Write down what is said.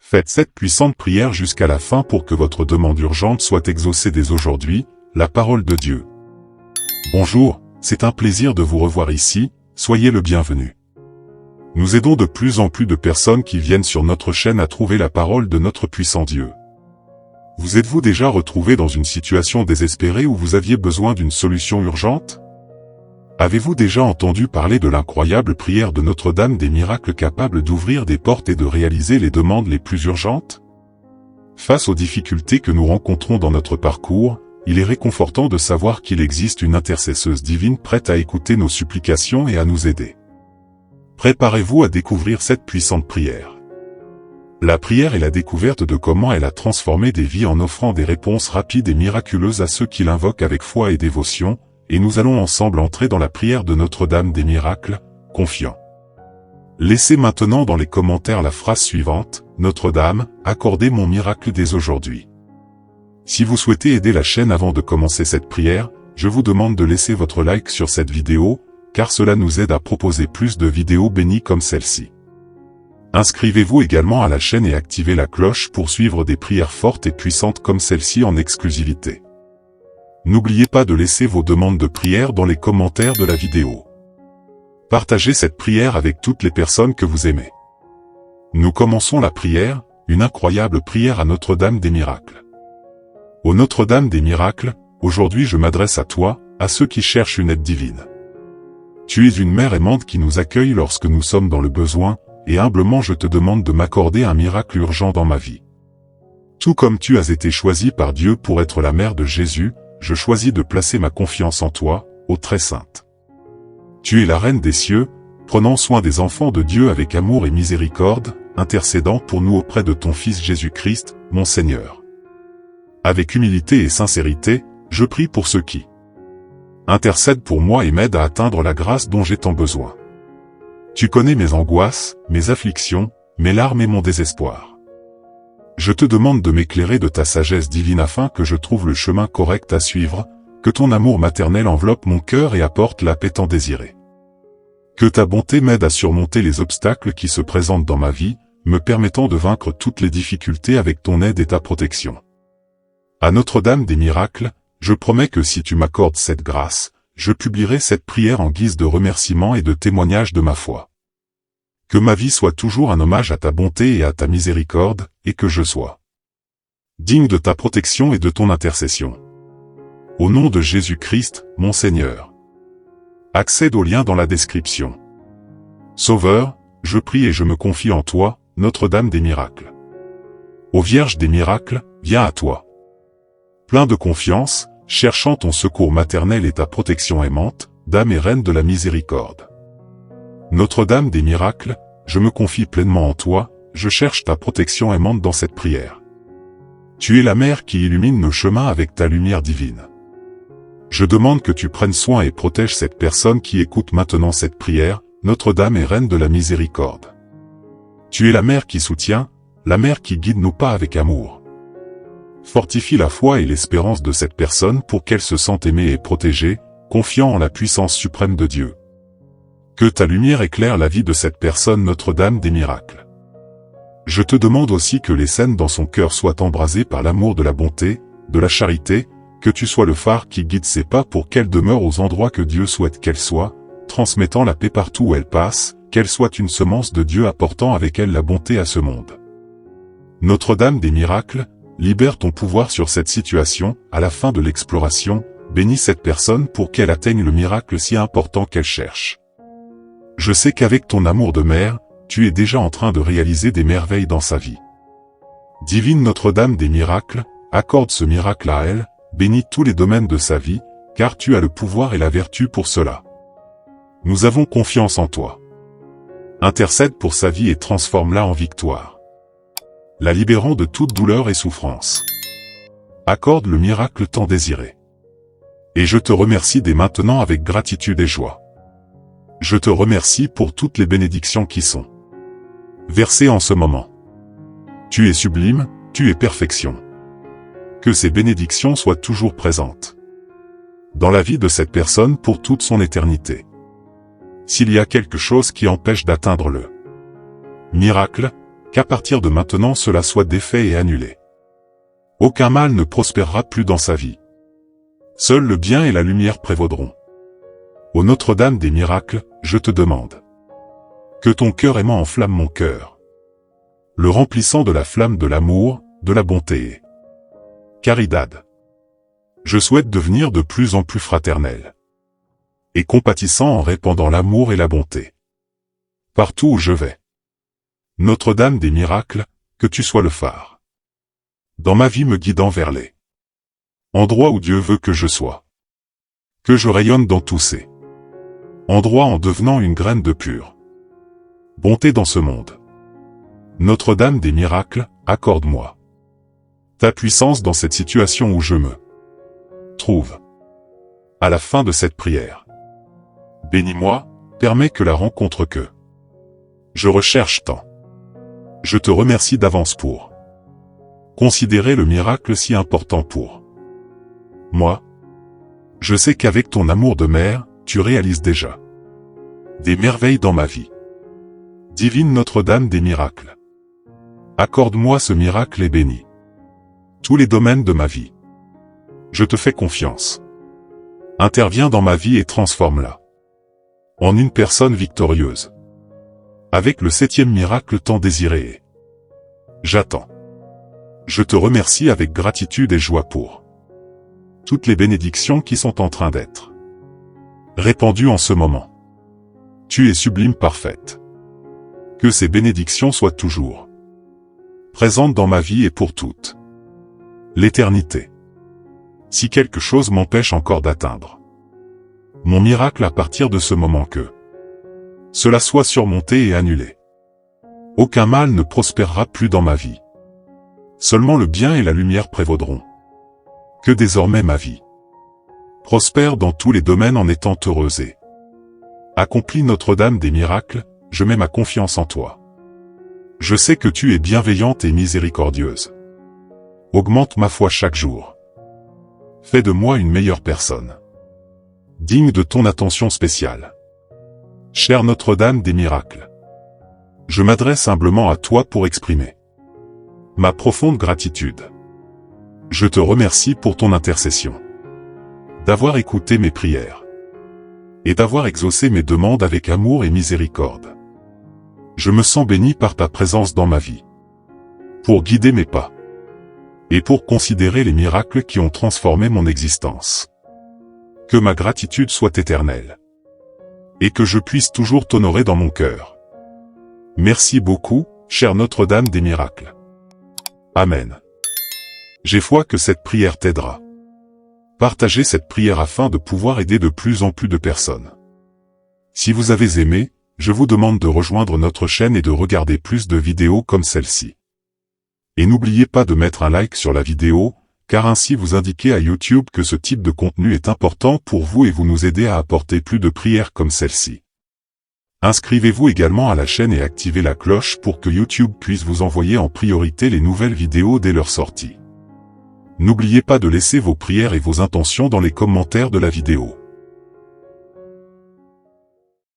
Faites cette puissante prière jusqu'à la fin pour que votre demande urgente soit exaucée dès aujourd'hui, la parole de Dieu. Bonjour, c'est un plaisir de vous revoir ici, soyez le bienvenu. Nous aidons de plus en plus de personnes qui viennent sur notre chaîne à trouver la parole de notre puissant Dieu. Vous êtes-vous déjà retrouvé dans une situation désespérée où vous aviez besoin d'une solution urgente? Avez-vous déjà entendu parler de l'incroyable prière de Notre-Dame des miracles capable d'ouvrir des portes et de réaliser les demandes les plus urgentes? Face aux difficultés que nous rencontrons dans notre parcours, il est réconfortant de savoir qu'il existe une intercesseuse divine prête à écouter nos supplications et à nous aider. Préparez-vous à découvrir cette puissante prière. La prière est la découverte de comment elle a transformé des vies en offrant des réponses rapides et miraculeuses à ceux qui l'invoquent avec foi et dévotion, et nous allons ensemble entrer dans la prière de Notre-Dame des miracles, confiants. Laissez maintenant dans les commentaires la phrase suivante, « Notre-Dame, accordez mon miracle dès aujourd'hui ». Si vous souhaitez aider la chaîne avant de commencer cette prière, je vous demande de laisser votre like sur cette vidéo, car cela nous aide à proposer plus de vidéos bénies comme celle-ci. Inscrivez-vous également à la chaîne et activez la cloche pour suivre des prières fortes et puissantes comme celle-ci en exclusivité. N'oubliez pas de laisser vos demandes de prière dans les commentaires de la vidéo. Partagez cette prière avec toutes les personnes que vous aimez. Nous commençons la prière, une incroyable prière à Notre-Dame des miracles. Ô Notre-Dame des miracles, aujourd'hui je m'adresse à toi, à ceux qui cherchent une aide divine. Tu es une mère aimante qui nous accueille lorsque nous sommes dans le besoin, et humblement je te demande de m'accorder un miracle urgent dans ma vie. Tout comme tu as été choisie par Dieu pour être la mère de Jésus, je choisis de placer ma confiance en toi, ô très sainte. Tu es la reine des cieux, prenant soin des enfants de Dieu avec amour et miséricorde, intercédant pour nous auprès de ton Fils Jésus-Christ, mon Seigneur. Avec humilité et sincérité, je prie pour ceux qui intercèdent pour moi et m'aident à atteindre la grâce dont j'ai tant besoin. Tu connais mes angoisses, mes afflictions, mes larmes et mon désespoir. Je te demande de m'éclairer de ta sagesse divine afin que je trouve le chemin correct à suivre, que ton amour maternel enveloppe mon cœur et apporte la paix tant désirée. Que ta bonté m'aide à surmonter les obstacles qui se présentent dans ma vie, me permettant de vaincre toutes les difficultés avec ton aide et ta protection. À Notre-Dame des miracles, je promets que si tu m'accordes cette grâce, je publierai cette prière en guise de remerciement et de témoignage de ma foi. Que ma vie soit toujours un hommage à ta bonté et à ta miséricorde, et que je sois digne de ta protection et de ton intercession. Au nom de Jésus-Christ, mon Seigneur. Accède au lien dans la description. Sauveur, je prie et je me confie en toi, Notre-Dame des miracles. Ô Vierge des miracles, viens à toi. Plein de confiance, cherchant ton secours maternel et ta protection aimante, Dame et Reine de la miséricorde. Notre-Dame des miracles, je me confie pleinement en toi, je cherche ta protection aimante dans cette prière. Tu es la mère qui illumine nos chemins avec ta lumière divine. Je demande que tu prennes soin et protèges cette personne qui écoute maintenant cette prière, Notre-Dame et Reine de la miséricorde. Tu es la mère qui soutient, la mère qui guide nos pas avec amour. Fortifie la foi et l'espérance de cette personne pour qu'elle se sente aimée et protégée, confiant en la puissance suprême de Dieu. Que ta lumière éclaire la vie de cette personne Notre-Dame des miracles. Je te demande aussi que les scènes dans son cœur soient embrasées par l'amour de la bonté, de la charité, que tu sois le phare qui guide ses pas pour qu'elle demeure aux endroits que Dieu souhaite qu'elle soit, transmettant la paix partout où elle passe, qu'elle soit une semence de Dieu apportant avec elle la bonté à ce monde. Notre-Dame des miracles, libère ton pouvoir sur cette situation, à la fin de l'exploration, bénis cette personne pour qu'elle atteigne le miracle si important qu'elle cherche. Je sais qu'avec ton amour de mère, tu es déjà en train de réaliser des merveilles dans sa vie. Divine Notre-Dame des miracles, accorde ce miracle à elle, bénis tous les domaines de sa vie, car tu as le pouvoir et la vertu pour cela. Nous avons confiance en toi. Intercède pour sa vie et transforme-la en victoire. La libérant de toute douleur et souffrance. Accorde le miracle tant désiré. Et je te remercie dès maintenant avec gratitude et joie. Je te remercie pour toutes les bénédictions qui sont versées en ce moment. Tu es sublime, tu es perfection. Que ces bénédictions soient toujours présentes dans la vie de cette personne pour toute son éternité. S'il y a quelque chose qui empêche d'atteindre le miracle, qu'à partir de maintenant cela soit défait et annulé. Aucun mal ne prospérera plus dans sa vie. Seul le bien et la lumière prévaudront. Ô Notre-Dame des miracles, je te demande que ton cœur aimant enflamme mon cœur, le remplissant de la flamme de l'amour, de la bonté. Caridad. Je souhaite devenir de plus en plus fraternel et compatissant en répandant l'amour et la bonté partout où je vais. Notre-Dame des miracles, que tu sois le phare dans ma vie me guidant vers les endroits où Dieu veut que je sois. Que je rayonne dans tous ces endroits en devenant une graine de pure bonté dans ce monde. Notre-Dame des miracles, accorde-moi ta puissance dans cette situation où je me trouve. À la fin de cette prière, bénis-moi, permets que la rencontre que je recherche tant. Je te remercie d'avance pour considérer le miracle si important pour moi. Je sais qu'avec ton amour de mère, tu réalises déjà des merveilles dans ma vie. Divine Notre-Dame des miracles, accorde-moi ce miracle et bénis tous les domaines de ma vie. Je te fais confiance. Interviens dans ma vie et transforme-la en une personne victorieuse, avec le 7e miracle tant désiré. J'attends. Je te remercie avec gratitude et joie pour toutes les bénédictions qui sont en train d'être répandues en ce moment. Tu es sublime parfaite. Que ces bénédictions soient toujours présentes dans ma vie et pour toute l'éternité. Si quelque chose m'empêche encore d'atteindre mon miracle à partir de ce moment, que cela soit surmonté et annulé. Aucun mal ne prospérera plus dans ma vie. Seulement le bien et la lumière prévaudront. Que désormais ma vie prospère dans tous les domaines en étant heureuse et accomplis. Notre-Dame des miracles, je mets ma confiance en toi. Je sais que tu es bienveillante et miséricordieuse. Augmente ma foi chaque jour. Fais de moi une meilleure personne, digne de ton attention spéciale. Chère Notre-Dame des miracles, je m'adresse humblement à toi pour exprimer ma profonde gratitude. Je te remercie pour ton intercession, d'avoir écouté mes prières et d'avoir exaucé mes demandes avec amour et miséricorde. Je me sens béni par ta présence dans ma vie, pour guider mes pas et pour considérer les miracles qui ont transformé mon existence. Que ma gratitude soit éternelle et que je puisse toujours t'honorer dans mon cœur. Merci beaucoup, chère Notre-Dame des miracles. Amen. J'ai foi que cette prière t'aidera. Partagez cette prière afin de pouvoir aider de plus en plus de personnes. Si vous avez aimé, je vous demande de rejoindre notre chaîne et de regarder plus de vidéos comme celle-ci. Et n'oubliez pas de mettre un like sur la vidéo, car ainsi vous indiquez à YouTube que ce type de contenu est important pour vous et vous nous aidez à apporter plus de prières comme celle-ci. Inscrivez-vous également à la chaîne et activez la cloche pour que YouTube puisse vous envoyer en priorité les nouvelles vidéos dès leur sortie. N'oubliez pas de laisser vos prières et vos intentions dans les commentaires de la vidéo.